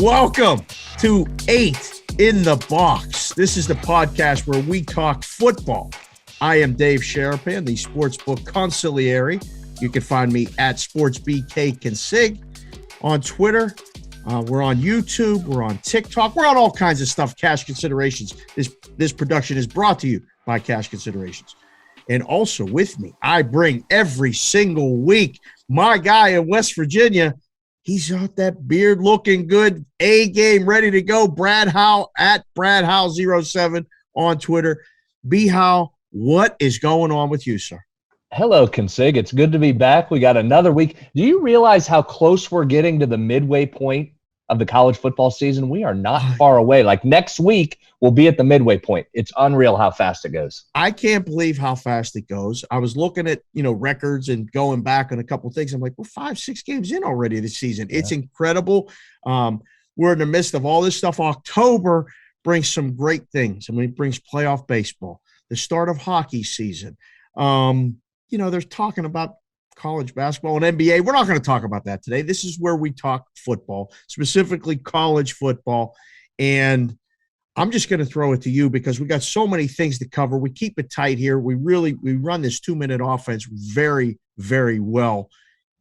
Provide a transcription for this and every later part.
Welcome to 8 in the Box. This is the podcast where we talk football. I am Dave Sharapan, the Sportsbook Consigliere. You can find me at SportsBK on Twitter. We're on YouTube. We're on TikTok. We're on all kinds of stuff. Cash Considerations. This production is brought to you by Cash Considerations. And also with me, I bring every single week my guy in West Virginia. He's got that beard looking good, A game ready to go. Brad Howe at BradHowe07 on Twitter. B Howe, what is going on with you, sir? Hello, Consig. It's good to be back. We got another week. Do you realize how close we're getting to the midway point of the college football season? We are not far away. Like next week, we'll be at the midway point. It's unreal how fast it goes. I can't believe how fast it goes. I was looking at, records and going back on a couple of things. I'm like, we're 5-6 games in already this season. Yeah. It's incredible. We're in the midst of all this stuff. October brings some great things. I mean, it brings playoff baseball, the start of hockey season. They're talking about college basketball and NBA. We're not going to talk about that today. This is where we talk football, specifically college football. And I'm just going to throw it to you because we got so many things to cover. We keep it tight here. We run this 2-minute offense very, very well.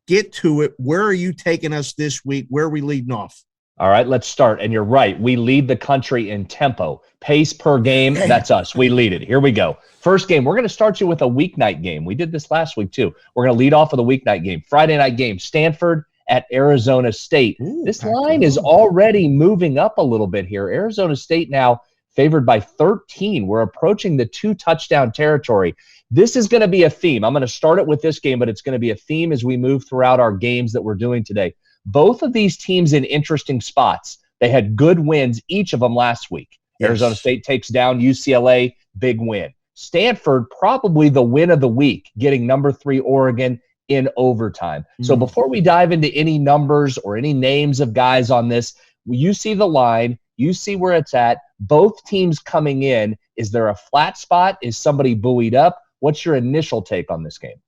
Get to it. Where are you taking us this week? Where are we leading off? All right, let's start. And you're right. We lead the country in tempo. Pace per game, that's us. We lead it. Here we go. First game, we're going to start you with a weeknight game. We did this last week, too. We're going to lead off with a weeknight game. Friday night game, Stanford at Arizona State. This line is already moving up a little bit here. Arizona State now favored by 13. We're approaching the 2-touchdown territory. This is going to be a theme. I'm going to start it with this game, but it's going to be a theme as we move throughout our games that we're doing today. Both of these teams in interesting spots. They had good wins, each of them last week. Yes. Arizona State takes down UCLA, big win. Stanford, probably the win of the week, getting number 3 Oregon in overtime. So before we dive into any numbers or any names of guys on this, you see the line, you see where it's at. Both teams coming in. Is there a flat spot? Is somebody buoyed up? What's your initial take on this game?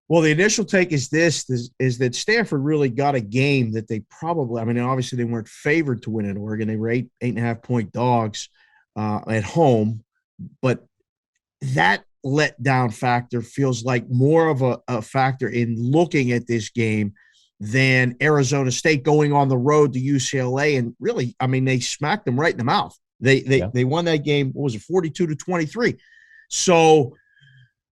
Well, the initial take is that Stanford really got a game that they probably, obviously they weren't favored to win at Oregon. They were 8.5-point dogs at home, but that letdown factor feels like more of a factor in looking at this game than Arizona State going on the road to UCLA. And really, they smacked them right in the mouth. They won that game, 42-23. So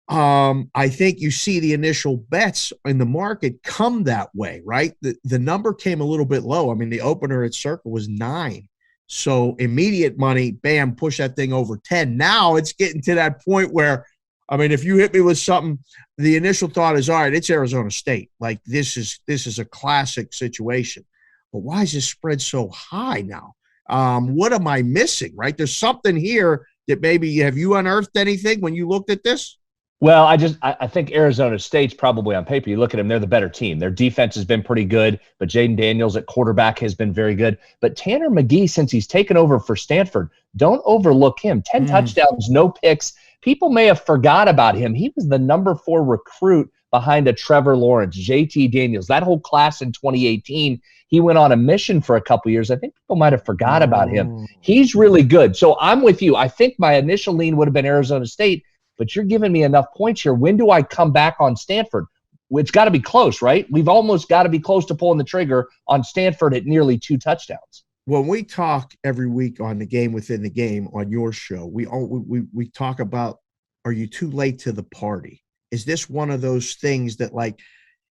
I think you see the initial bets in the market come that way, right? The number came a little bit low. The opener at Circle was 9. So immediate money, bam, push that thing over 10. Now it's getting to that point where, if you hit me with something, the initial thought is, all right, it's Arizona State. Like this is a classic situation. But why is this spread so high now? What am I missing, right? There's something here that maybe, have you unearthed anything when you looked at this? Well, I think Arizona State's probably on paper. You look at them, they're the better team. Their defense has been pretty good, but Jaden Daniels at quarterback has been very good. But Tanner McGee, since he's taken over for Stanford, don't overlook him. 10 touchdowns, no picks. People may have forgot about him. He was the number 4 recruit behind a Trevor Lawrence, JT Daniels. That whole class in 2018, he went on a mission for a couple years. I think people might have forgot about him. He's really good. So I'm with you. I think my initial lean would have been Arizona State, but you're giving me enough points here. When do I come back on Stanford? It's got to be close, right? We've almost got to be close to pulling the trigger on Stanford at nearly 2 touchdowns. When we talk every week on the game within the game on your show, we talk about, are you too late to the party? Is this one of those things that, like,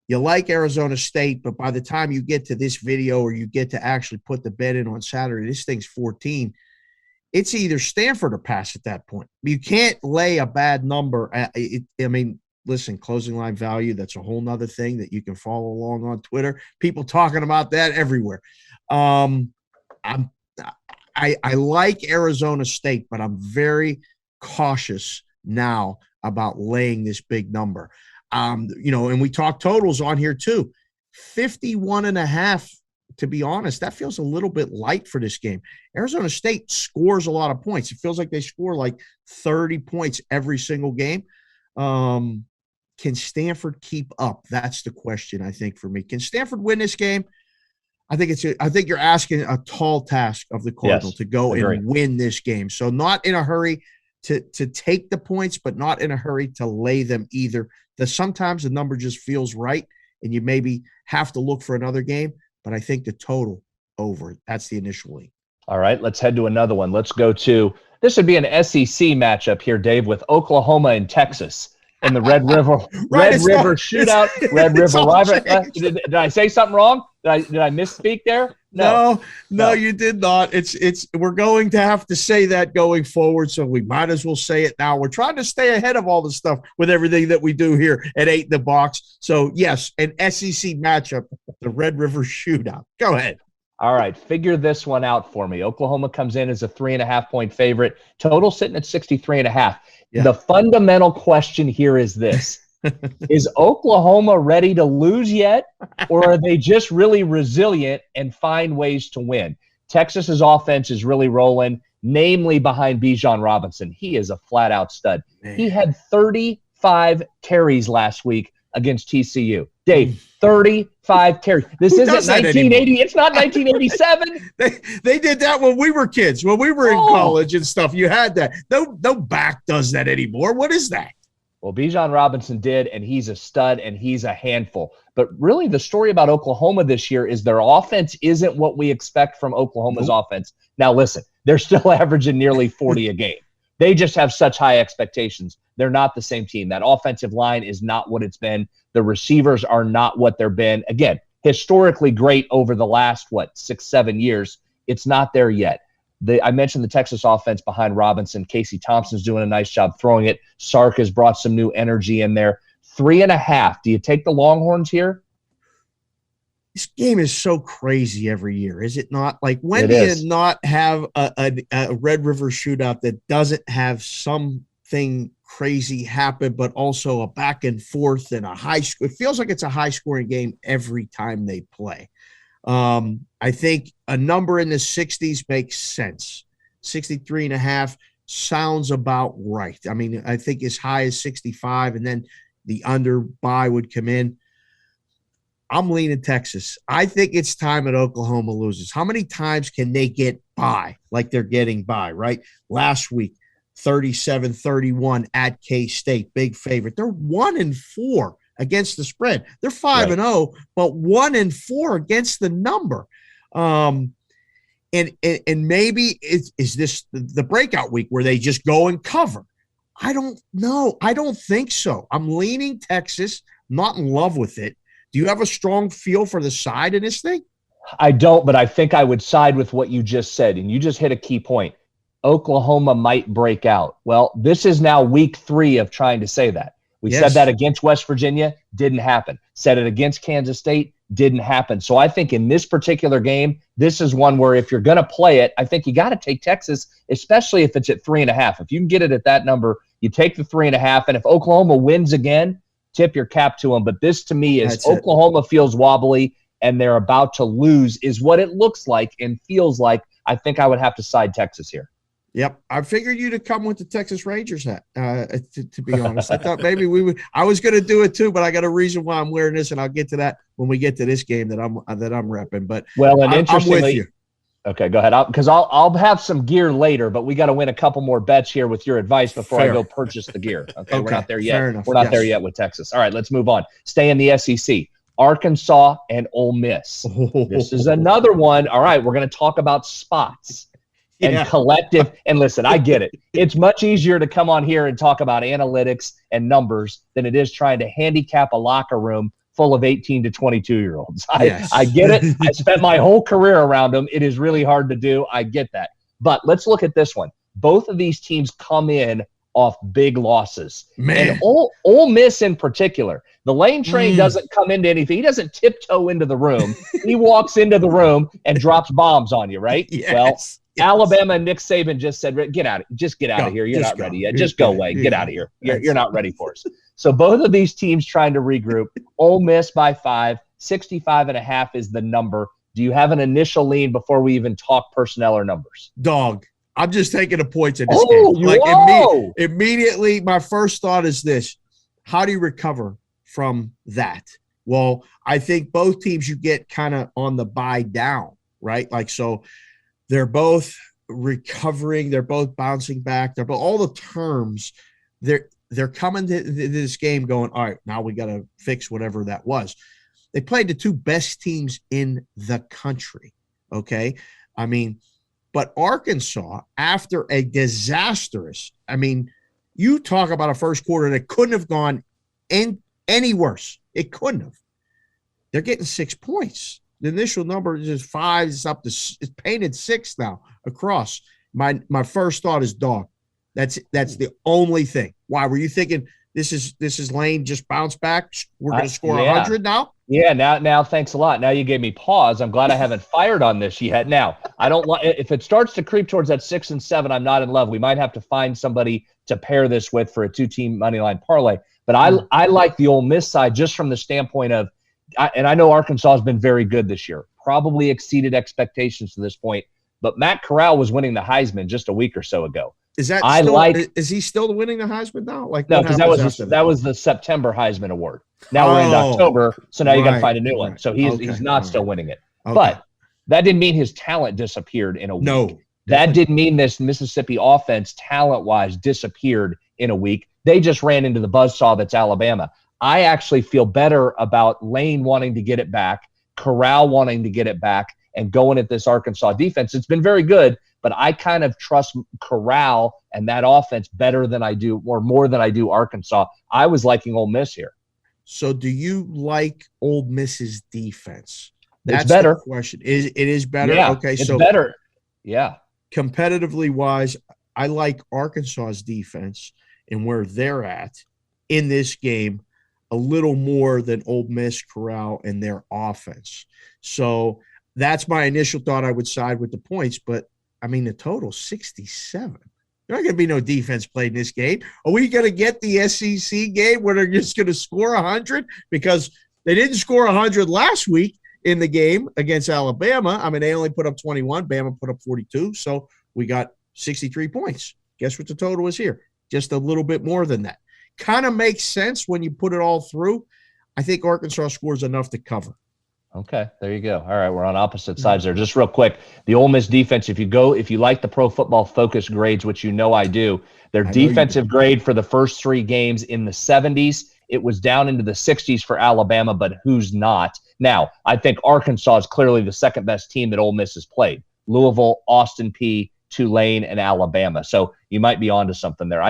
you like Arizona State, but by the time you get to this video or you get to actually put the bet in on Saturday, this thing's 14. It's either Stanford or pass at that point. You can't lay a bad number. Listen, closing line value, that's a whole nother thing that you can follow along on Twitter. People talking about that everywhere. I like Arizona State, but I'm very cautious now about laying this big number. And we talk totals on here too. 51.5. To be honest, that feels a little bit light for this game. Arizona State scores a lot of points. It feels like they score like 30 points every single game. Can Stanford keep up? That's the question, I think, for me. Can Stanford win this game? I think you're asking a tall task of the Cardinals to go and win this game. So not in a hurry to take the points, but not in a hurry to lay them either. Sometimes the number just feels right, and you maybe have to look for another game. But I think the total over. That's the initial lean. All right, let's head to another one. Let's go to – this would be an SEC matchup here, Dave, with Oklahoma and Texas in the Red River Shootout. Red River Rivalry. Did I say something wrong? Did I misspeak there? No, you did not. We're going to have to say that going forward, so we might as well say it now. We're trying to stay ahead of all the stuff with everything that we do here at 8 in the Box. So, yes, an SEC matchup, the Red River Shootout. Go ahead. All right, figure this one out for me. Oklahoma comes in as a 3.5-point favorite. Total sitting at 63.5. Yeah. The fundamental question here is this. Is Oklahoma ready to lose yet, or are they just really resilient and find ways to win? Texas's offense is really rolling, namely behind Bijan Robinson. He is a flat-out stud. Man. He had 35 carries last week against TCU. Dave, 35 carries. This isn't 1980. It's not 1987. They did that when we were kids, when we were in college and stuff. You had that. No back does that anymore. What is that? Well, Bijan Robinson did, and he's a stud, and he's a handful. But really, the story about Oklahoma this year is their offense isn't what we expect from Oklahoma's offense. Now, listen, they're still averaging nearly 40 a game. They just have such high expectations. They're not the same team. That offensive line is not what it's been. The receivers are not what they've been. Again, historically great over the last, 6-7 years. It's not there yet. I mentioned the Texas offense behind Robinson. Casey Thompson's doing a nice job throwing it. Sark has brought some new energy in there. 3.5. Do you take the Longhorns here? This game is so crazy every year, is it not? Like, when do you not have a Red River Shootout that doesn't have something crazy happen, but also a back and forth and a high score? It feels like it's a high-scoring game every time they play. I think a number in the 60s makes sense. 63.5 sounds about right. I mean, I think as high as 65, and then the under buy would come in. I'm leaning Texas. I think it's time that Oklahoma loses. How many times can they get by like they're getting by, right? Last week, 37-31 at K-State, big favorite. They're 1-4 against the spread. They're 5-0, but 1-4 against the number. And maybe is this the breakout week where they just go and cover? I don't know. I don't think so. I'm leaning Texas. Not in love with it. Do you have a strong feel for the side in this thing? I don't, but I think I would side with what you just said, and you just hit a key point. Oklahoma might break out. Well, this is now week 3 of trying to say that. We said that against West Virginia, didn't happen. Said it against Kansas State, didn't happen. So I think in this particular game, this is one where if you're going to play it, I think you got to take Texas, especially if it's at 3.5. If you can get it at that number, you take the 3.5. And if Oklahoma wins again, tip your cap to them. But this to me is Oklahoma feels wobbly and they're about to lose is what it looks like and feels like. I think I would have to side Texas here. Yep. I figured you to come with the Texas Rangers hat, to be honest. I thought maybe we would. I was going to do it too, but I got a reason why I'm wearing this, and I'll get to that when we get to this game that I'm repping. But I'm with you. Okay, go ahead. Because I'll have some gear later, but we got to win a couple more bets here with your advice before I go purchase the gear. Okay, we're not there yet. Fair enough. We're not there yet with Texas. All right, let's move on. Stay in the SEC. Arkansas and Ole Miss. This is another one. All right, we're going to talk about spots and collective. And listen, I get it. It's much easier to come on here and talk about analytics and numbers than it is trying to handicap a locker room full of 18 to 22-year-olds. I get it. I spent my whole career around them. It is really hard to do. I get that. But let's look at this one. Both of these teams come in off big losses. Man. And Ole Miss in particular, the Lane Train doesn't come into anything. He doesn't tiptoe into the room. He walks into the room and drops bombs on you, right? Yes. Well, Alabama and Nick Saban just said, get out of here. You're not ready yet. Just go away. Get out of here. You're not ready for us. So both of these teams trying to regroup. Ole Miss by 5, 65.5 is the number. Do you have an initial lean before we even talk personnel or numbers? Dog. I'm just taking the points in this game. Immediately, my first thought is this. How do you recover from that? Well, I think both teams you get kind of on the buy down, right? Like, so they're both recovering, they're both bouncing back, they're both all the terms. They're coming to this game going, all right, now we got to fix whatever that was. They played the two best teams in the country. Okay. I mean, but Arkansas, after a disastrous, I mean, you talk about a first quarter that couldn't have gone any worse. It couldn't have. They're getting 6 points. The initial number is just 5. It's up to it's painted 6 now across. My first thought is dog. That's the only thing. Why were you thinking this is Lane just bounce back? We're going to score 100 now. Yeah, now thanks a lot. Now you gave me pause. I'm glad I haven't fired on this yet. Now, I don't like if it starts to creep towards that 6 and 7, I'm not in love. We might have to find somebody to pair this with for a 2-team money line parlay. But I like the Ole Miss side just from the standpoint of and I know Arkansas has been very good this year, probably exceeded expectations to this point. But Matt Corral was winning the Heisman just a week or so ago. Is he still winning the Heisman now? Like, no, because that was the September Heisman Award. Now we're in October, so now you got to find a new one. So he's not still winning it. Okay. But that didn't mean his talent disappeared in a week. No, that didn't mean this Mississippi offense talent-wise disappeared in a week. They just ran into the buzzsaw that's Alabama. I actually feel better about Lane wanting to get it back, Corral wanting to get it back, and going at this Arkansas defense. It's been very good, but I kind of trust Corral and that offense better than I do, or more than I do Arkansas. I was liking Ole Miss here. So do you like Ole Miss's defense? That's better. The question. It is better? Yeah, okay, it's better. Yeah. Competitively wise, I like Arkansas's defense and where they're at in this game a little more than Ole Miss, Corral, and their offense. So that's my initial thought. I would side with the points, but I mean, the total 67. There's not going to be no defense played in this game. Are we going to get the SEC game where they're just going to score 100? Because they didn't score 100 last week in the game against Alabama. I mean, they only put up 21. Bama put up 42. So we got 63 points. Guess what the total is here? Just a little bit more than that. Kind of makes sense when you put it all through. I think Arkansas scores enough to cover. Okay, there you go. All right, we're on opposite sides there. Just real quick, the Ole Miss defense, if you like the Pro Football Focus grades, which you know I do, their defensive grade for the first 3 games in the 70s. It was down into the 60s for Alabama, but who's not? Now, I think Arkansas is clearly the second best team that Ole Miss has played. Louisville, Austin Peay, Tulane, and Alabama. So you might be onto something there.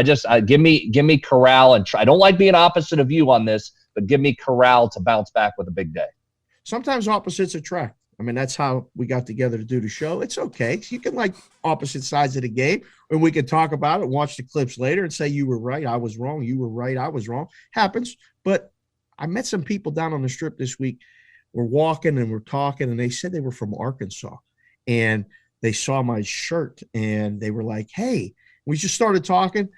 Give me Corral, and I don't like being opposite of you on this, but give me Corral to bounce back with a big day. Sometimes opposites attract. I mean, that's how we got together to do the show. It's okay. You can like opposite sides of the game, and we can talk about it, watch the clips later, and say you were right, I was wrong, you were right, I was wrong. Happens. But I met some people down on the Strip this week. We're walking and we're talking, and they said they were from Arkansas. And they saw my shirt, and they were like, hey, we just started talking.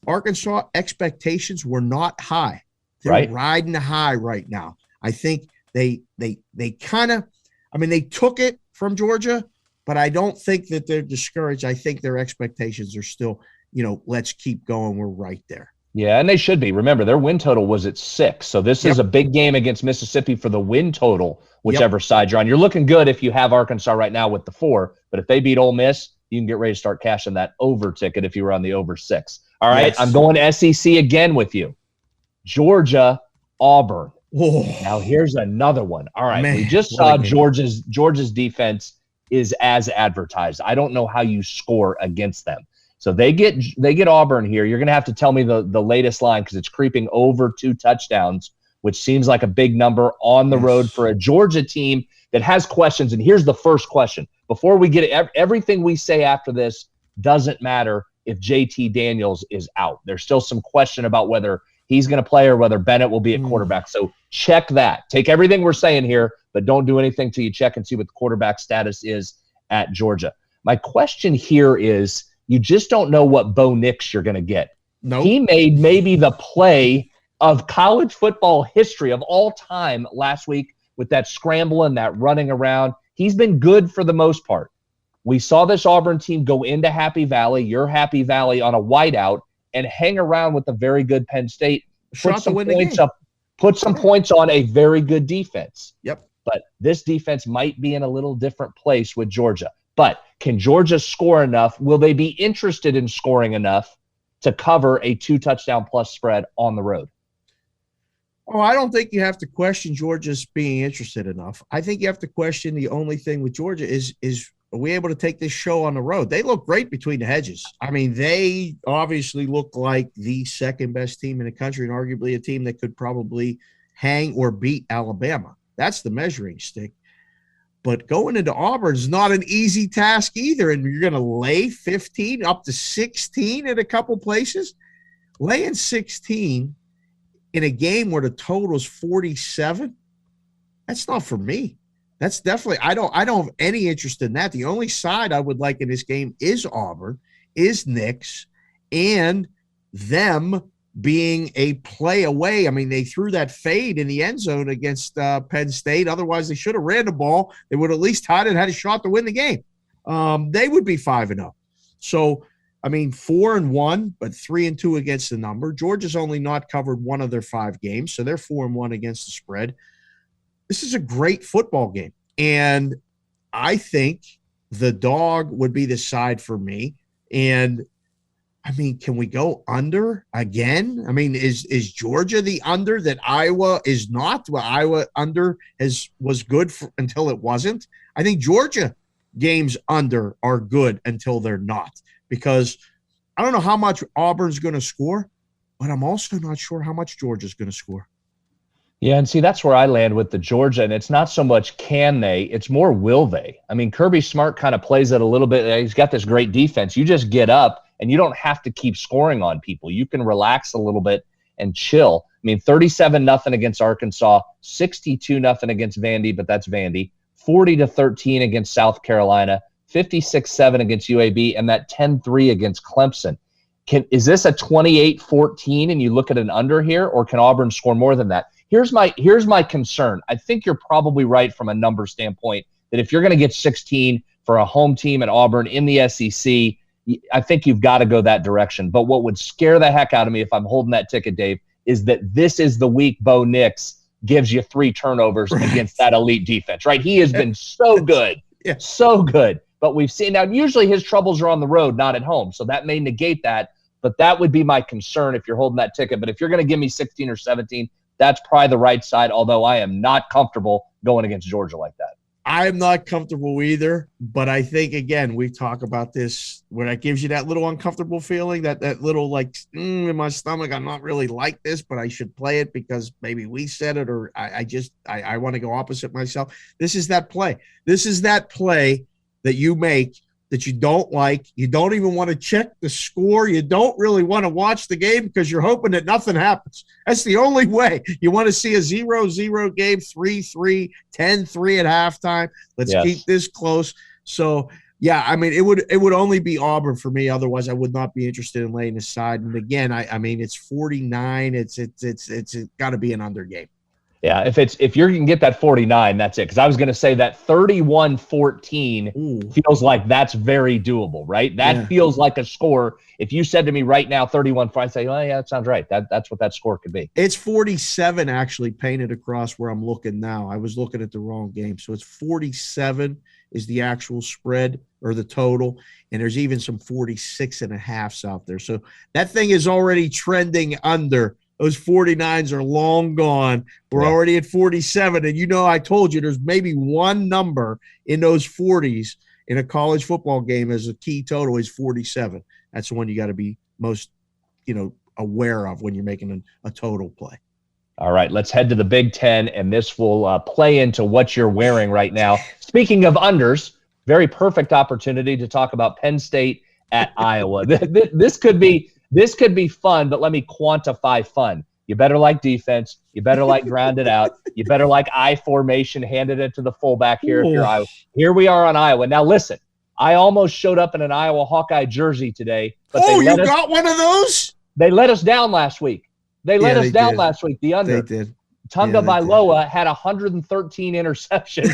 Arkansas expectations were not high. They're riding high right now. I think they kind of, I mean, they took it from Georgia, but I don't think that they're discouraged. I think their expectations are still, let's keep going. We're right there. Yeah, and they should be. Remember, their win total was at 6. So this is a big game against Mississippi for the win total, whichever side you're on. You're looking good if you have Arkansas right now with the 4, but if they beat Ole Miss, you can get ready to start cashing that over ticket if you were on the over 6. All right, I'm going to SEC again with you. Georgia, Auburn. Whoa. Now here's another one. All right, Man, we just saw Georgia's defense is as advertised. I don't know how you score against them. So they get Auburn here. You're going to have to tell me the latest line because it's creeping over 2 touchdowns, which seems like a big number on the road for a Georgia team that has questions. And here's the first question. Before we get it, everything we say after this doesn't matter if JT Daniels is out. There's still some question about whether he's going to play or whether Bennett will be at quarterback. So check that. Take everything we're saying here, but don't do anything till you check and see what the quarterback status is at Georgia. My question here is, you just don't know what Bo Nix you're going to get. Nope. He made maybe the play of college football history of all time last week with that scramble and that running around. He's been good for the most part. We saw this Auburn team go into Happy Valley, your Happy Valley, on a whiteout and hang around with a very good Penn State. Put some points up. Put some points on a very good defense. Yep. But this defense might be in a little different place with Georgia. But can Georgia score enough? Will they be interested in scoring enough to cover a 2-touchdown-plus spread on the road? Oh, I don't think you have to question Georgia's being interested enough. I think you have to question the only thing with Georgia is are we able to take this show on the road? They look great between the hedges. I mean, they obviously look like the second best team in the country and arguably a team that could probably hang or beat Alabama. That's the measuring stick. But going into Auburn is not an easy task either. And you're going to lay 15 up to 16 in a couple places. Laying 16 in a game where the total is 47, that's not for me. That's definitely, I don't have any interest in that. The only side I would like in this game is Auburn, is Knicks, and them being a play away. I mean, they threw that fade in the end zone against Penn State. Otherwise, they should have ran the ball. They would at least had a shot to win the game. They would be 5-0. So, I mean, 4-1, but 3-2 against the number. Georgia's only not covered one of their 5 games, so they're 4-1 against the spread. This is a great football game, and I think the dog would be the side for me. And I mean, can we go under again? I mean, is Georgia the under that Iowa is not? Well, Iowa under was good until it wasn't. I think Georgia games under are good until they're not, because I don't know how much Auburn's going to score, but I'm also not sure how much Georgia's going to score. Yeah, and see, that's where I land with the Georgia, and it's not so much can they, it's more will they. I mean, Kirby Smart kind of plays it a little bit. He's got this great defense. You just get up, and you don't have to keep scoring on people. You can relax a little bit and chill. I mean, 37-0 against Arkansas, 62-0 against Vandy, but that's Vandy, 40-13 against South Carolina, 56-7 against UAB, and that 10-3 against Clemson. Is this a 28-14 and you look at an under here, or can Auburn score more than that? Here's my concern. I think you're probably right from a number standpoint that if you're going to get 16 for a home team at Auburn in the SEC, I think you've got to go that direction. But what would scare the heck out of me if I'm holding that ticket, Dave, is that this is the week Bo Nix gives you 3 turnovers against that elite defense, right? He has been so good, so good. But we've seen now, usually his troubles are on the road, not at home. So that may negate that. But that would be my concern if you're holding that ticket. But if you're going to give me 16 or 17, that's probably the right side, although I am not comfortable going against Georgia like that. I am not comfortable either, but I think, again, we talk about this where that gives you that little uncomfortable feeling, that little like in my stomach, I'm not really like this, but I should play it because maybe we said it, or I want to go opposite myself. This is that play. This is that play that you make that you don't like. You don't even want to check the score. You don't really want to watch the game because you're hoping that nothing happens. That's the only way. You want to see a 0-0 game, 3-3, 10-3 at halftime. Let's keep this close. So, yeah, I mean, it would only be Auburn for me. Otherwise, I would not be interested in laying aside. And again, I mean, it's 49. It's got to be an under game. Yeah, if you can get that 49, that's it. Because I was going to say that 31-14 feels like that's very doable, right? That feels like a score. If you said to me right now 31-4, I'd say, oh, yeah, that sounds right. That's what that score could be. It's 47 actually painted across where I'm looking now. I was looking at the wrong game. So it's 47 is the actual spread or the total. And there's even some 46.5s out there. So that thing is already trending under. Those 49s are long gone. We're already at 47. And, I told you there's maybe one number in those 40s in a college football game as a key total is 47. That's the one you got to be most, aware of when you're making a total play. All right, let's head to the Big Ten, and this will play into what you're wearing right now. Speaking of unders, very perfect opportunity to talk about Penn State at Iowa. This could be fun, but let me quantify fun. You better like defense. You better like ground it out. You better like I formation, handed it to the fullback here if you're Iowa. Here we are on Iowa. Now, listen, I almost showed up in an Iowa Hawkeye jersey today. But you got one of those? They let us down last week. They let us down last week, the under. They did. Tunga Bailoa had 113 interceptions.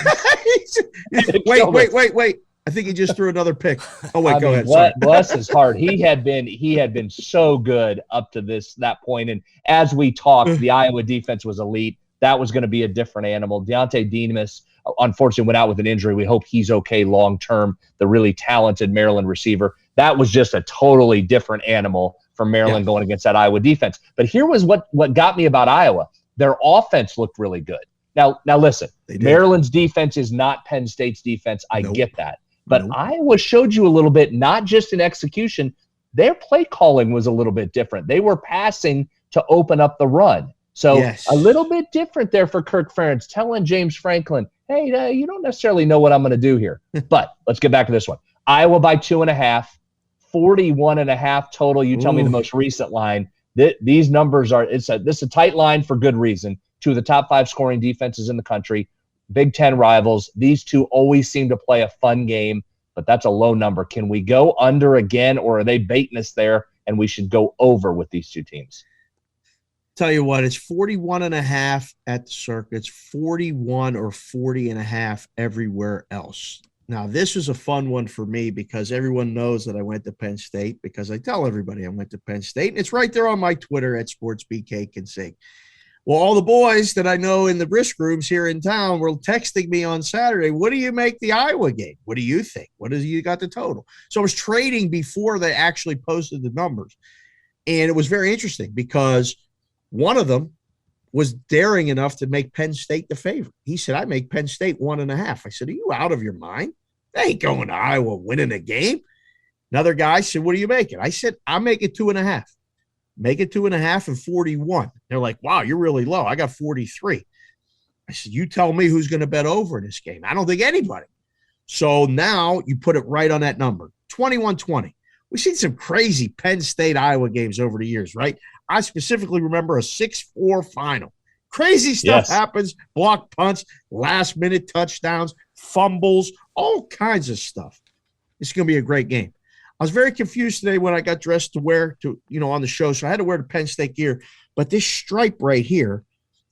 Wait. I think he just threw another pick. Oh wait, I go mean, ahead. Sorry. bless his heart. He had been so good up to that point. And as we talked, the Iowa defense was elite. That was going to be a different animal. Deontay Demas, unfortunately, went out with an injury. We hope he's okay long term. The really talented Maryland receiver. That was just a totally different animal for Maryland going against that Iowa defense. But here was what got me about Iowa. Their offense looked really good. Now listen, Maryland's defense is not Penn State's defense. I get that. But Iowa showed you a little bit, not just in execution. Their play calling was a little bit different. They were passing to open up the run. So a little bit different there for Kirk Ferentz, telling James Franklin, hey, you don't necessarily know what I'm going to do here. But let's get back to this one. Iowa by 2.5, 41.5 total. You tell me the most recent line. These numbers are – this is a tight line for good reason. Two of the top 5 scoring defenses in the country. Big Ten rivals. These two always seem to play a fun game, but that's a low number. Can we go under again, or are they baiting us there and we should go over with these two teams? Tell you what, it's 41.5 at the circuits, 41 or 40.5 everywhere else. Now, this was a fun one for me because everyone knows that I went to Penn State because I tell everybody I went to Penn State, and it's right there on my Twitter at SportsBKConsig. Well, all the boys that I know in the brisk rooms here in town were texting me on Saturday, what do you make the Iowa game? What do you think? What do you got the total? So I was trading before they actually posted the numbers. And it was very interesting because one of them was daring enough to make Penn State the favorite. He said, I make Penn State 1.5. I said, are you out of your mind? They ain't going to Iowa winning a game. Another guy said, what do you make it? I said, I'll make it 2.5. Make it 2.5 and 41. They're like, wow, you're really low. I got 43. I said, you tell me who's going to bet over in this game. I don't think anybody. So now you put it right on that number, 21-20. We've seen some crazy Penn State Iowa games over the years, right? I specifically remember a 6-4 final. Crazy stuff happens, block punts, last-minute touchdowns, fumbles, all kinds of stuff. It's going to be a great game. I was very confused today when I got dressed to wear on the show, so I had to wear the Penn State gear. But this stripe right here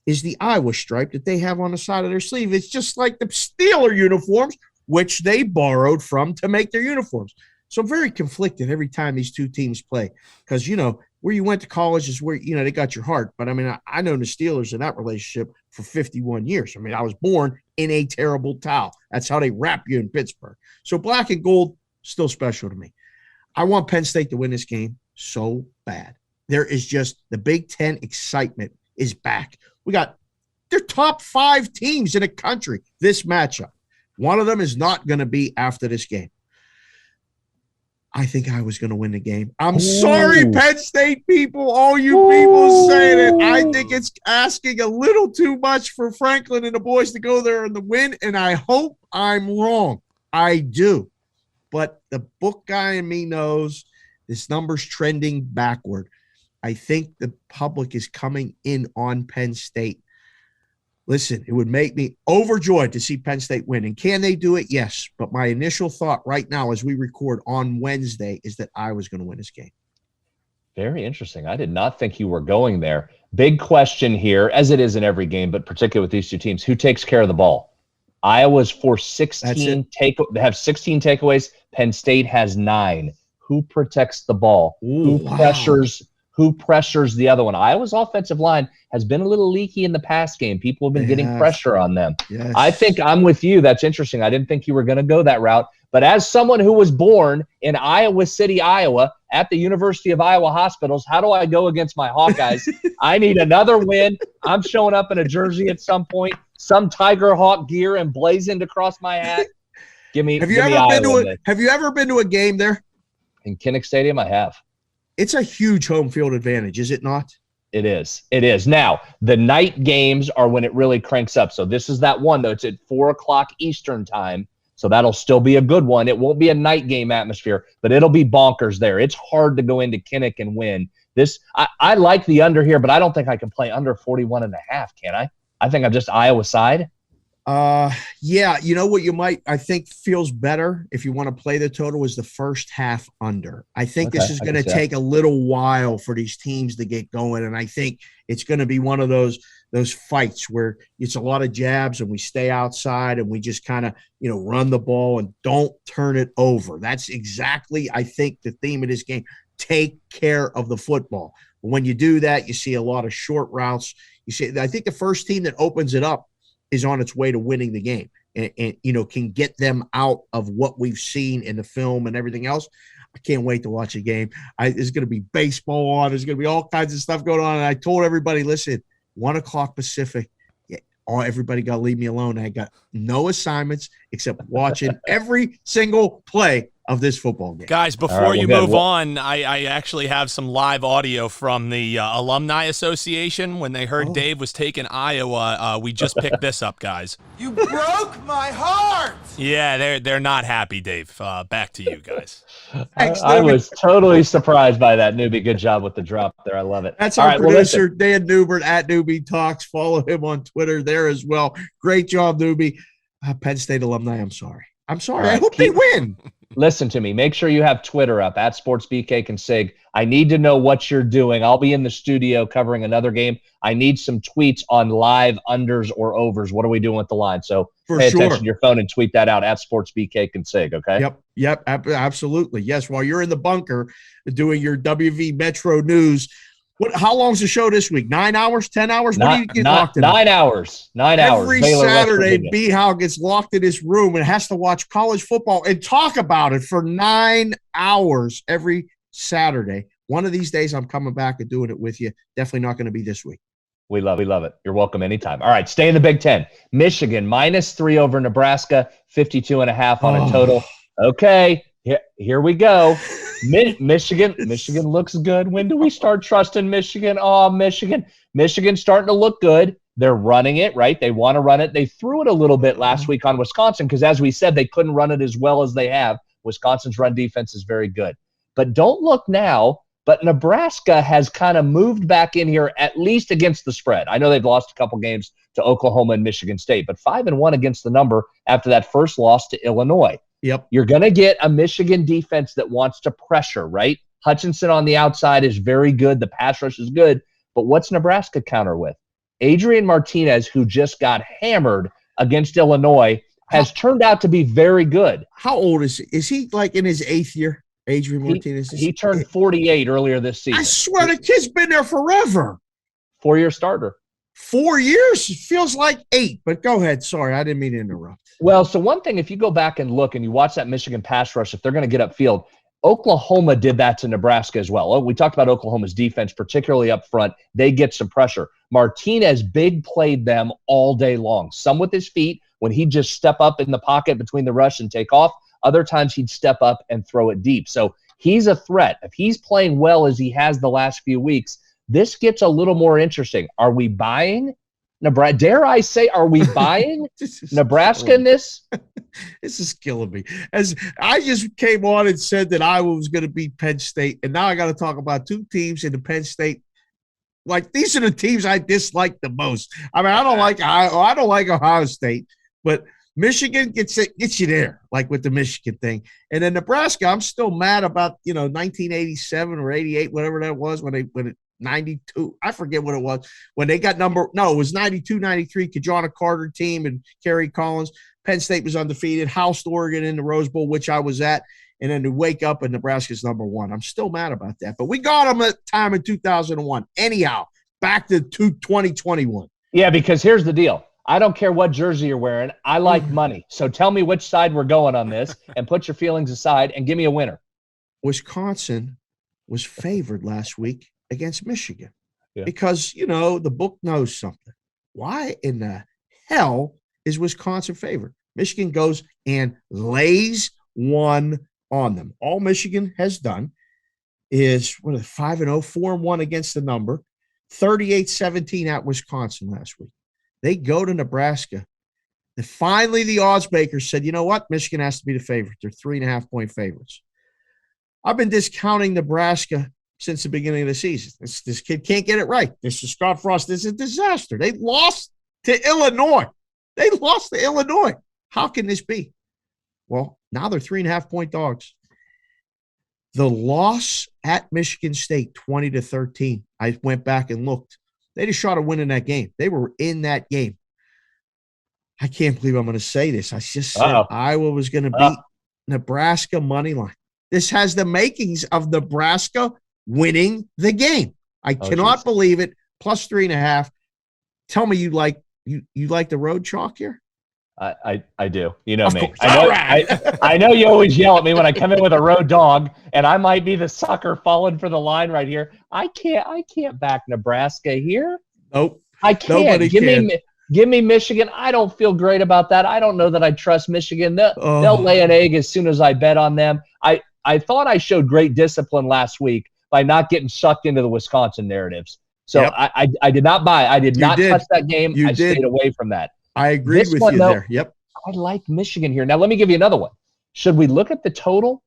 is the Iowa stripe that they have on the side of their sleeve. It's just like the Steeler uniforms, which they borrowed from to make their uniforms. So I'm very conflicted every time these two teams play because, where you went to college is where, they got your heart. But, I mean, I know the Steelers in that relationship for 51 years. I mean, I was born in a terrible towel. That's how they wrap you in Pittsburgh. So black and gold, still special to me. I want Penn State to win this game so bad. There is just the Big Ten excitement is back. We got their top 5 teams in the country this matchup. One of them is not going to be after this game. I think I was going to win the game. I'm sorry, Penn State people, all you people saying it. I think it's asking a little too much for Franklin and the boys to go there and to win, and I hope I'm wrong. I do. But the book guy in me knows this number's trending backward. I think the public is coming in on Penn State. Listen, it would make me overjoyed to see Penn State win. And can they do it? Yes. But my initial thought right now as we record on Wednesday is that I was going to win this game. Very interesting. I did not think you were going there. Big question here, as it is in every game, but particularly with these two teams. Who takes care of the ball? Iowa's for 16 they have 16 takeaways. Penn State has 9. Who protects the ball? Who pressures the other one? Iowa's offensive line has been a little leaky in the past game. People have been getting pressure on them. Yes. I think I'm with you. That's interesting. I didn't think you were going to go that route. But as someone who was born in Iowa City, Iowa, at the University of Iowa Hospitals, how do I go against my Hawkeyes? I need another win. I'm showing up in a jersey at some point, some Tiger Hawk gear emblazoned across my hat. Have you ever been to a game there? In Kinnick Stadium, I have. It's a huge home field advantage, is it not? It is. It is. Now, the night games are when it really cranks up. So this is that one, though. It's at 4 o'clock Eastern time. So that'll still be a good one. It won't be a night game atmosphere, but it'll be bonkers there. It's hard to go into Kinnick and win. I like the under here, but I don't think I can play under 41.5, can I? I think I'm just Iowa side. Yeah, you know what I think feels better if you want to play the total is the first half under. I think this is going to take a little while for these teams to get going, and I think it's going to be one of those those fights where it's a lot of jabs and we stay outside and we just kind of, run the ball and don't turn it over. That's exactly, I think, the theme of this game. Take care of the football. When you do that, you see a lot of short routes. I think the first team that opens it up is on its way to winning the game and can get them out of what we've seen in the film and everything else. I can't wait to watch a game. There's going to be baseball on. There's going to be all kinds of stuff going on. And I told everybody, listen, 1:00 Pacific, everybody got to leave me alone. I got no assignments except watching every single play of this football game. Guys, before you move on, I actually have some live audio from the Alumni Association. When they heard Dave was taking Iowa, we just picked this up, guys. You broke my heart! Yeah, they're not happy, Dave. Back to you guys. I was totally surprised by that, Newbie. Good job with the drop there. I love it. That's our producer, Dan Newbert, at Newbie Talks. Follow him on Twitter there as well. Great job, Newbie. Penn State alumni, I'm sorry. Right, I hope they win. Listen to me. Make sure you have Twitter up, at SportsBK Consig. I need to know what you're doing. I'll be in the studio covering another game. I need some tweets on live unders or overs. What are we doing with the line? So pay attention to your phone and tweet that out, at SportsBK Consig, okay? Yep, absolutely. Yes, while you're in the bunker doing your WV Metro News, how long's the show this week? 9 hours, 10 hours? What do you get locked in? 9 hours. 9 hours. Every Saturday, B. Howe gets locked in his room and has to watch college football and talk about it for 9 hours every Saturday. One of these days, I'm coming back and doing it with you. Definitely not going to be this week. We love it. You're welcome anytime. All right, stay in the Big Ten. Michigan, -3 over Nebraska, 52.5 on a total. Okay, here we go. Michigan looks good. When do we start trusting Michigan? Oh, Michigan's starting to look good. They're running it, right? They want to run it. They threw it a little bit last week on Wisconsin because, as we said, they couldn't run it as well as they have. Wisconsin's run defense is very good. But don't look now, but Nebraska has kind of moved back in here, at least against the spread. I know they've lost a couple games to Oklahoma and Michigan State, but 5-1 against the number after that first loss to Illinois. Yep. You're going to get a Michigan defense that wants to pressure, right? Hutchinson on the outside is very good. The pass rush is good. But what's Nebraska counter with? Adrian Martinez, who just got hammered against Illinois, has turned out to be very good. How old is he? Is he like in his 8th year, Adrian Martinez? He turned 48 earlier this season. I swear the kid's been there forever. 4-year starter. 4 years? It feels like 8, but go ahead. Sorry, I didn't mean to interrupt. Well, so one thing, if you go back and look and you watch that Michigan pass rush, if they're going to get upfield, Oklahoma did that to Nebraska as well. We talked about Oklahoma's defense, particularly up front. They get some pressure. Martinez big played them all day long, some with his feet when he'd just step up in the pocket between the rush and take off. Other times he'd step up and throw it deep. So he's a threat. If he's playing well as he has the last few weeks, this gets a little more interesting. Are we buying Nebraska? Dare I say, are we buying Nebraska in this? This is killing me. As I just came on and said that Iowa was going to beat Penn State, and now I got to talk about two teams in the Penn State. Like, these are the teams I dislike the most. I mean, I don't like Iowa. I don't like Ohio State, but Michigan gets you there, like with the Michigan thing. And then Nebraska, I'm still mad about, 1987 or 88, whatever that was, when it 92, I forget what it was, when they got it was 92, 93, Kajana Carter team and Kerry Collins. Penn State was undefeated, housed Oregon in the Rose Bowl, which I was at, and then to wake up and Nebraska's #1. I'm still mad about that, but we got them at time in 2001. Anyhow, back to 2021. Yeah, because here's the deal. I don't care what jersey you're wearing. I like money. So tell me which side we're going on this and put your feelings aside and give me a winner. Wisconsin was favored last week against Michigan because, the book knows something. Why in the hell is Wisconsin favored? Michigan goes and lays one on them. All Michigan has done is 5-0, 4-1 against the number, 38-17 at Wisconsin last week. They go to Nebraska. And finally, the odds makers said, you know what? Michigan has to be the favorite. They're 3.5-point favorites. I've been discounting Nebraska since the beginning of the season. This kid can't get it right. This is Scott Frost. This is a disaster. They lost to Illinois. How can this be? Well, now they're 3.5-point dogs. The loss at Michigan State, 20-13. I went back and looked. They just shot a win in that game. They were in that game. I can't believe I'm going to say this. I just said Iowa was going to beat Nebraska money line. This has the makings of Nebraska winning the game. I cannot believe it. Plus 3.5. Tell me you like the road chalk here? I do. You know of me. Course. I know you always yell at me when I come in with a road dog, and I might be the sucker falling for the line right here. I can't back Nebraska here. Nope. I can't. Nobody can. Give me Michigan. I don't feel great about that. I don't know that I trust Michigan. They'll lay an egg as soon as I bet on them. I thought I showed great discipline last week by not getting sucked into the Wisconsin narratives. So yep. I did not buy. I did not touch that game. I stayed away from that. I agreed with you there. Yep. I like Michigan here. Now, let me give you another one. Should we look at the total?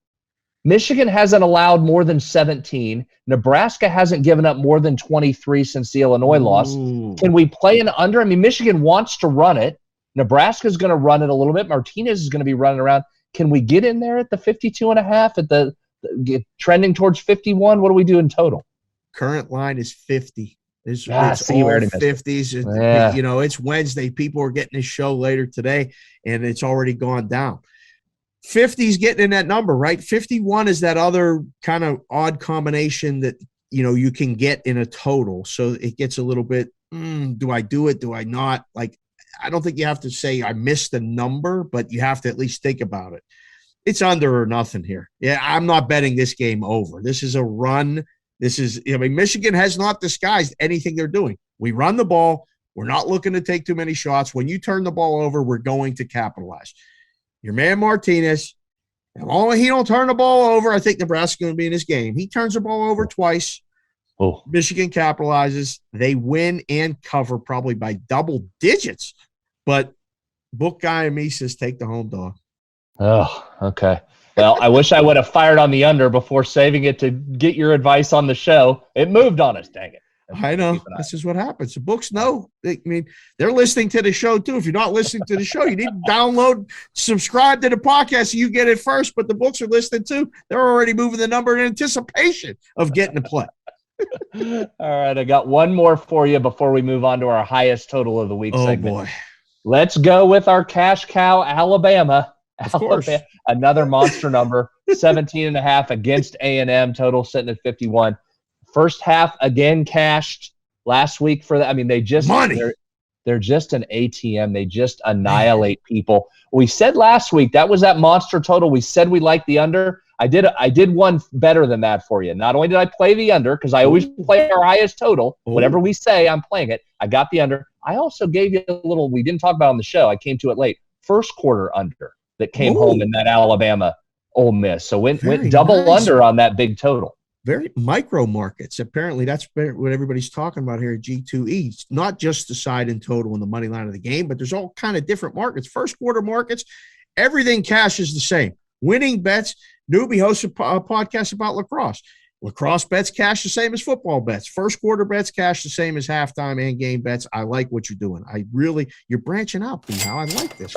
Michigan hasn't allowed more than 17. Nebraska hasn't given up more than 23 since the Illinois loss. Can we play an under? I mean, Michigan wants to run it. Nebraska's going to run it a little bit. Martinez is going to be running around. Can we get in there at the 52.5, at the trending towards 51? What do we do in total? Current line is 50. It's all 50s. Yeah. You know, it's Wednesday. People are getting this show later today, and it's already gone down. 50's getting in that number, right? 51 is that other kind of odd combination that, you know, you can get in a total. So it gets a little bit, do I do it? Do I not? Like, I don't think you have to say I missed the number, but you have to at least think about it. It's under or nothing here. Yeah, I'm not betting this game over. This is a run. Michigan has not disguised anything they're doing. We run the ball. We're not looking to take too many shots. When you turn the ball over, we're going to capitalize. Your man Martinez, as long as he don't turn the ball over, I think Nebraska's going to be in this game. He turns the ball over twice. Michigan capitalizes. They win and cover probably by double digits. But book guy and me says take the home dog. Oh, okay. Well, I wish I would have fired on the under before saving it to get your advice on the show. It moved on us, dang it. I know. This is what happens. The books know. I mean, they're listening to the show, too. If you're not listening to the show, you need to download, subscribe to the podcast so you get it first. But the books are listening, too. They're already moving the number in anticipation of getting to play. All right. I got one more for you before we move on to our highest total of the week segment. Oh, boy. Let's go with our cash cow, Alabama. Of course. Another monster number, 17.5 against A&M, total sitting at 51. First half again cashed last week for that. I mean, they're just an ATM. They just annihilate people. We said last week that was that monster total. We said we liked the under. I did one better than that for you. Not only did I play the under, because I always play our highest total. Whatever we say, I'm playing it. I got the under. I also gave you a little, we didn't talk about on the show. I came to it late. First quarter under that came home in that Alabama Ole Miss. So went double under on that big total. Very micro markets. Apparently, that's what everybody's talking about here at G2E. It's not just the side and total and the money line of the game, but there's all kind of different markets. First quarter markets, everything cash is the same. Winning bets. Newbie hosts a podcast about lacrosse. Lacrosse bets cash the same as football bets. First quarter bets cash the same as halftime and game bets. I like what you're doing. You're branching out, Howe. I like this.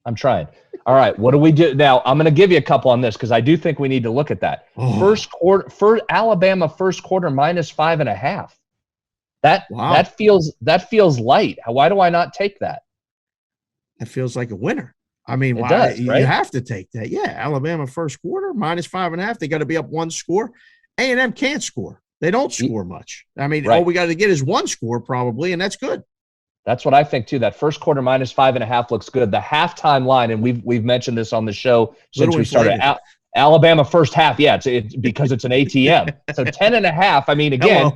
I'm trying. All right, what do we do now? I'm going to give you a couple on this because I do think we need to look at that. First quarter for Alabama, first quarter -5.5. That feels light. Why do I not take that? That feels like a winner. I mean, it does, right? You have to take that. Yeah, Alabama first quarter -5.5. They got to be up one score. A&M can't score. They don't score much. I mean, all we got to get is one score probably, and that's good. That's what I think too. That first quarter -5.5 looks good. The halftime line, and we've mentioned this on the show since we started. Alabama first half, it's because it's an ATM. So 10.5. I mean, again,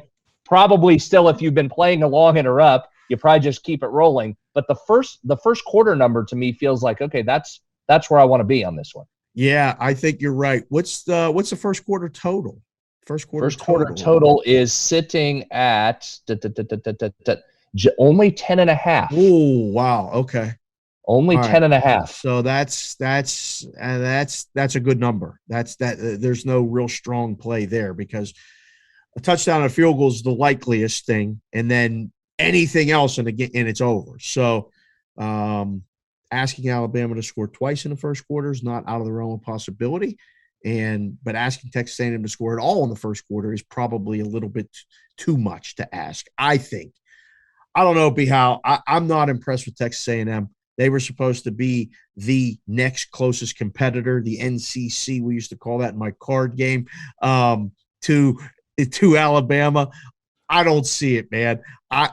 probably still if you've been playing along and are up, you probably just keep it rolling. But the first quarter number to me feels like okay, that's where I want to be on this one. Yeah, I think you're right. What's the first quarter total? First quarter total is sitting at only 10.5. Oh, wow. Okay. Only 10.5. So that's a good number. There's no real strong play there because a touchdown and a field goal is the likeliest thing, and then anything else and it's over. So asking Alabama to score twice in the first quarter is not out of the realm of possibility. But asking Texas A&M to score it all in the first quarter is probably a little bit too much to ask, I think. I don't know, How. I'm not impressed with Texas A&M. They were supposed to be the next closest competitor, the NCC, we used to call that in my card game, to Alabama. I don't see it, man.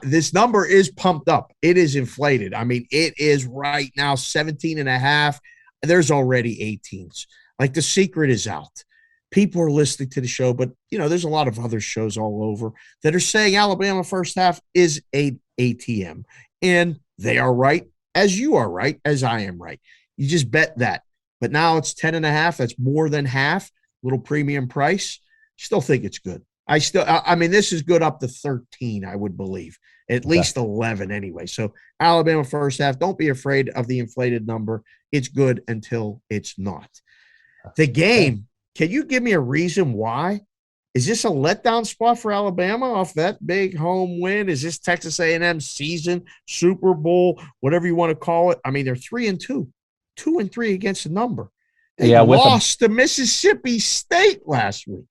This number is pumped up. It is inflated. I mean, it is right now 17.5. There's already 18s. Like, the secret is out. People are listening to the show, but, there's a lot of other shows all over that are saying Alabama first half is a ATM. And they are right, as you are right, as I am right. You just bet that. But now it's 10.5. That's more than half. Little premium price. Still think it's good. I mean, this is good up to 13, I would believe. At least 11 anyway. So Alabama first half, don't be afraid of the inflated number. It's good until it's not. The game, can you give me a reason why? Is this a letdown spot for Alabama off that big home win? Is this Texas A&M season, Super Bowl, whatever you want to call it? I mean, they're 3-2, 2-3 against the number. They lost to Mississippi State last week.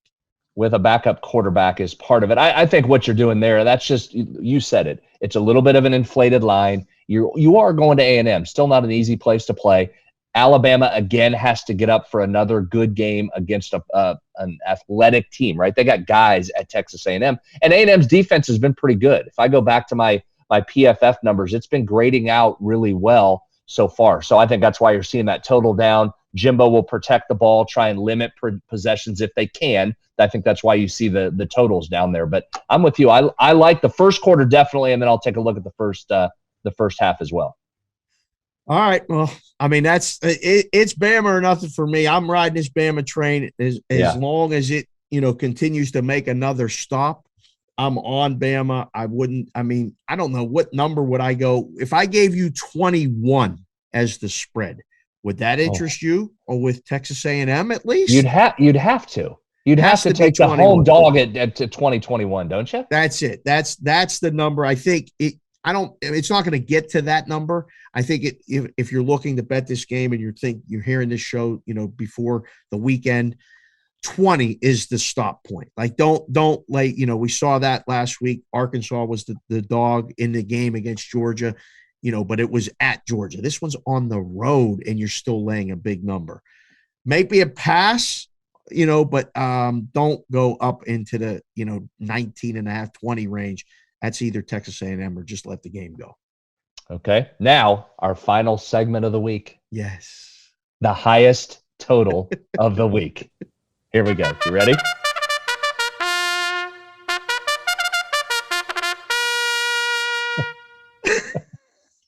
With a backup quarterback is part of it. I think what you're doing there, that's just, you said it. It's a little bit of an inflated line. You are going to A&M, still not an easy place to play. Alabama, again, has to get up for another good game against an athletic team, right? They got guys at Texas A&M. And A&M's defense has been pretty good. If I go back to my PFF numbers, it's been grading out really well so far. So I think that's why you're seeing that total down. Jimbo will protect the ball, try and limit possessions if they can. I think that's why you see the totals down there. But I'm with you. I like the first quarter definitely, and then I'll take a look at the first half as well. All right. Well, I mean, it's Bama or nothing for me. I'm riding this Bama train as long as it continues to make another stop. I'm on Bama. I don't know what number would I go if I gave you 21 as the spread. Would that interest you, or with Texas A&M at least? You'd have to. You'd have to take the home dog at 2021, don't you? That's it. That's the number. I think it's not going to get to that number. I think if you're looking to bet this game and you're hearing this show, before the weekend, 20 is the stop point. Like, don't we saw that last week. Arkansas was the dog in the game against Georgia. But it was at Georgia. This one's on the road, and you're still laying a big number. Maybe a pass, but don't go up into the 19.5, 20 range. That's either Texas A&M or just let the game go. Okay. Now our final segment of the week. Yes. The highest total of the week. Here we go. You ready?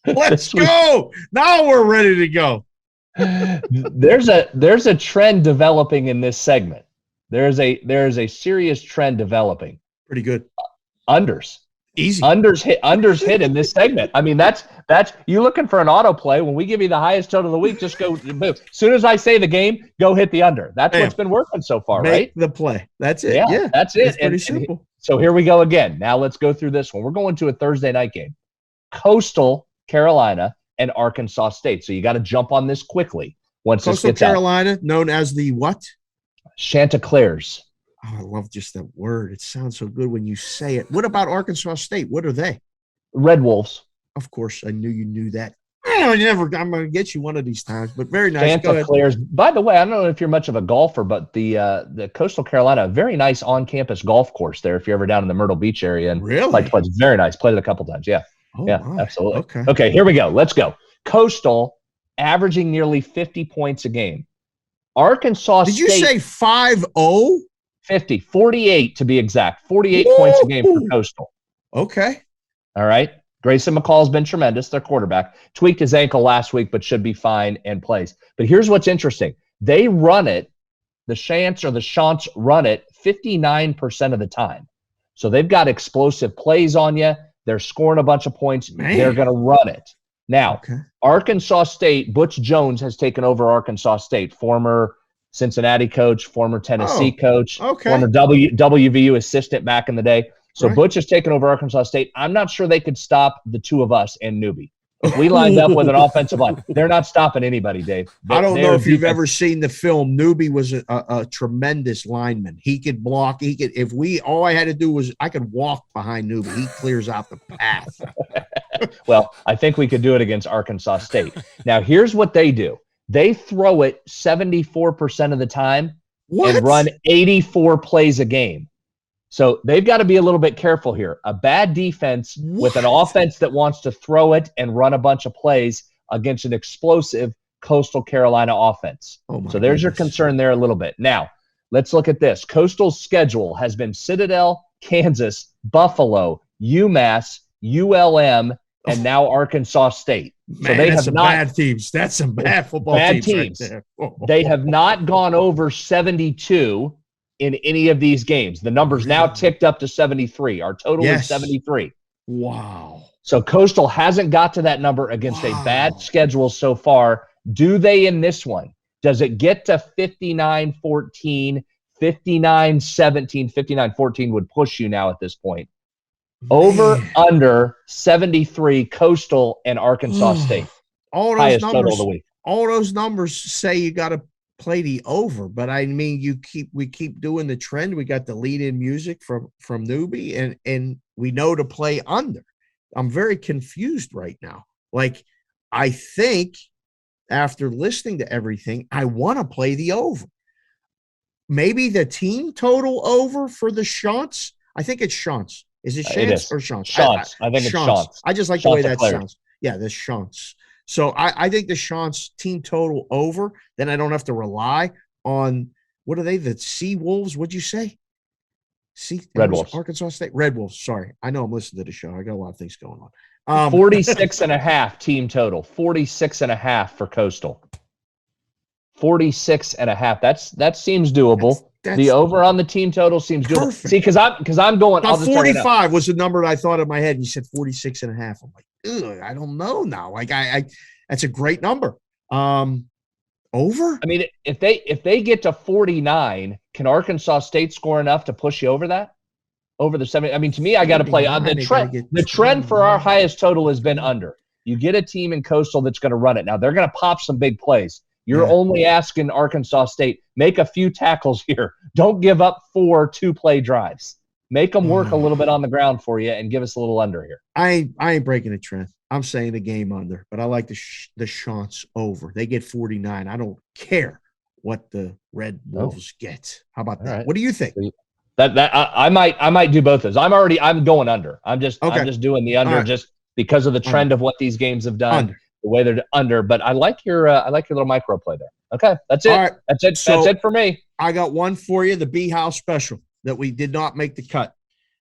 Let's go. Now we're ready to go. There's a trend developing in this segment. There's a serious trend developing. Pretty good. Unders. Easy. Unders hit in this segment. I mean, that's you looking for an autoplay. When we give you the highest total of the week, just go move. As soon as I say the game, go hit the under. That's what's been working so far, right? The play. That's it. Yeah, that's it. It's pretty simple. So here we go again. Now let's go through this one. We're going to a Thursday night game. Coastal Carolina and Arkansas State. So you got to jump on this quickly once Coastal this gets Carolina, out. known as the what? Chanticleers. Oh, I love just that word. It sounds so good when you say it. What about Arkansas State? What are they? Red Wolves. Of course, I knew you knew that. I'm going to get you one of these times, but very nice. Chanticleers. By the way, I don't know if you're much of a golfer, but the Coastal Carolina, very nice on-campus golf course there if you're ever down in the Myrtle Beach area. And really? Like to play. It's very nice. Played it a couple times. Yeah. Oh, yeah, wow. absolutely. Okay, here we go. Let's go. Coastal averaging nearly 50 points a game. Arkansas State. Did you say 5-0? 50, 48 to be exact. 48 points a game for Coastal. Okay. All right. Grayson McCall's been tremendous, their quarterback. Tweaked his ankle last week, but should be fine and plays. But here's what's interesting. They run it, the Chants run it 59% of the time. So they've got explosive plays on you. They're scoring a bunch of points. Man. They're going to run it. Now, Arkansas State, Butch Jones has taken over Arkansas State, former Cincinnati coach, former Tennessee coach, former WVU assistant back in the day. So Butch has taken over Arkansas State. I'm not sure they could stop the two of us and Newbie. We lined up with an offensive line. They're not stopping anybody, Dave. I don't know if you've ever seen the film. Newbie was a tremendous lineman. He could block. He could. All I had to do was I could walk behind Newbie. He clears out the path. Well, I think we could do it against Arkansas State. Now, here's what they do. They throw it 74% of the time and run 84 plays a game. So they've got to be a little bit careful here. A bad defense with an offense that wants to throw it and run a bunch of plays against an explosive Coastal Carolina offense. So there's your concern there a little bit. Now, let's look at this. Coastal's schedule has been Citadel, Kansas, Buffalo, UMass, ULM, and now Arkansas State. Man, so they have some bad teams. That's some bad football teams. Right there. They have not gone over 72 in any of these games. The number's now ticked up to 73. Our total is 73. Wow. So Coastal hasn't got to that number against a bad schedule so far. Do they in this one? Does it get to 59-14, 59-17? 59-14 would push you now at this point. Over, under 73, Coastal and Arkansas State. All those highest numbers, total of the week. All those numbers say you got to play the over, but I mean, we keep doing the trend. We got the lead-in music from Newbie, and we know to play under. I'm very confused right now. Like, I think after listening to everything, I want to play the over. Maybe the team total over for the Shants. I think it's Shants. Is it Shants or Shants? Shants. I think it's Shants. I just like the way that sounds. Yeah, the Shants. So I think the Shants team total over. Then I don't have to rely on, what are they, the Sea Wolves? What'd you say? Red Wolves. Arkansas State. Red Wolves. Sorry. I know I'm listening to the show. I got a lot of things going on. 46.5 team total. 46.5 for Coastal. 46.5. That seems doable. The over on the team total seems doable. Perfect. See, because I'm going. Now, 45 was the number that I thought in my head. And you said 46.5. I'm like, ugh, I don't know now. Like I that's a great number. Over? I mean, if they get to 49, can Arkansas State score enough to push you over that? Over the 70? I mean, to me, I got to play on the trend. The trend for our highest total has been under. You get a team in Coastal that's going to run it. Now they're going to pop some big plays. You're only asking Arkansas State, make a few tackles here. Don't give up 4 2-play drives. Make them work a little bit on the ground for you and give us a little under here. I ain't breaking a trend. I'm saying the game under, but I like the Shants over. They get 49. I don't care what the Red Wolves get. How about that? Right. What do you think? I might do both of those. I'm going under. I'm just doing the under just because of the trend of what these games have done. The way they're under, but I like your little micro play there. Okay, that's it. Right. That's it. So that's it for me. I got one for you, the B-House special that we did not make the cut.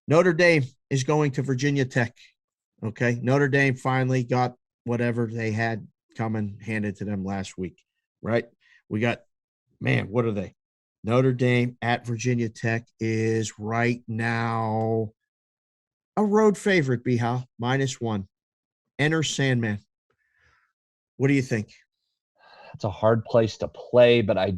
Notre Dame is going to Virginia Tech. Okay, Notre Dame finally got whatever they had coming handed to them last week, right? We got, what are they? Notre Dame at Virginia Tech is right now a road favorite, B-House, -1. Enter Sandman. What do you think? It's a hard place to play, but I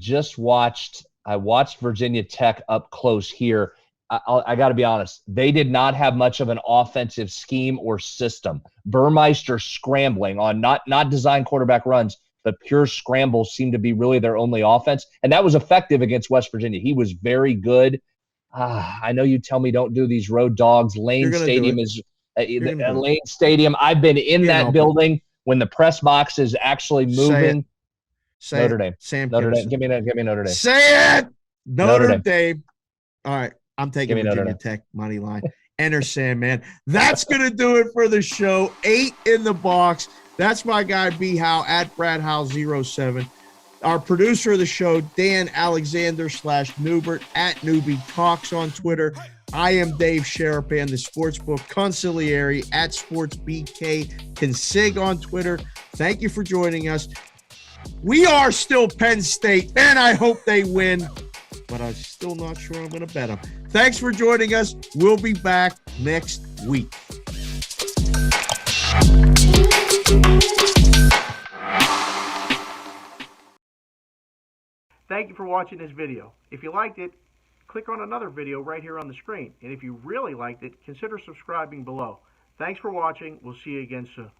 watched Virginia Tech up close here. I got to be honest. They did not have much of an offensive scheme or system. Burmeister scrambling on not design quarterback runs, but pure scrambles seemed to be really their only offense. And that was effective against West Virginia. He was very good. I know you tell me don't do these road dogs. Lane Stadium is Lane Stadium. I've been in that building when the press box is actually moving. Say Notre Dame. Sam Notre Dame. Give me Notre Dame. Say it. Notre Dame. All right. I'm taking Virginia Tech money line. Enter Sandman. That's going to do it for the show. 8 in the box. That's my guy, B. Howe, at Brad Howe 07. Our producer of the show, Dan Alexander /Newbert, at Newbie Talks on Twitter. I am Dave Sharapan, the Sportsbook Consigliere, at SportsBK Consig on Twitter. Thank you for joining us. We are still Penn State, and I hope they win, but I'm still not sure I'm going to bet them. Thanks for joining us. We'll be back next week. Thank you for watching this video. If you liked it, click on another video right here on the screen. And if you really liked it, consider subscribing below. Thanks for watching. We'll see you again soon.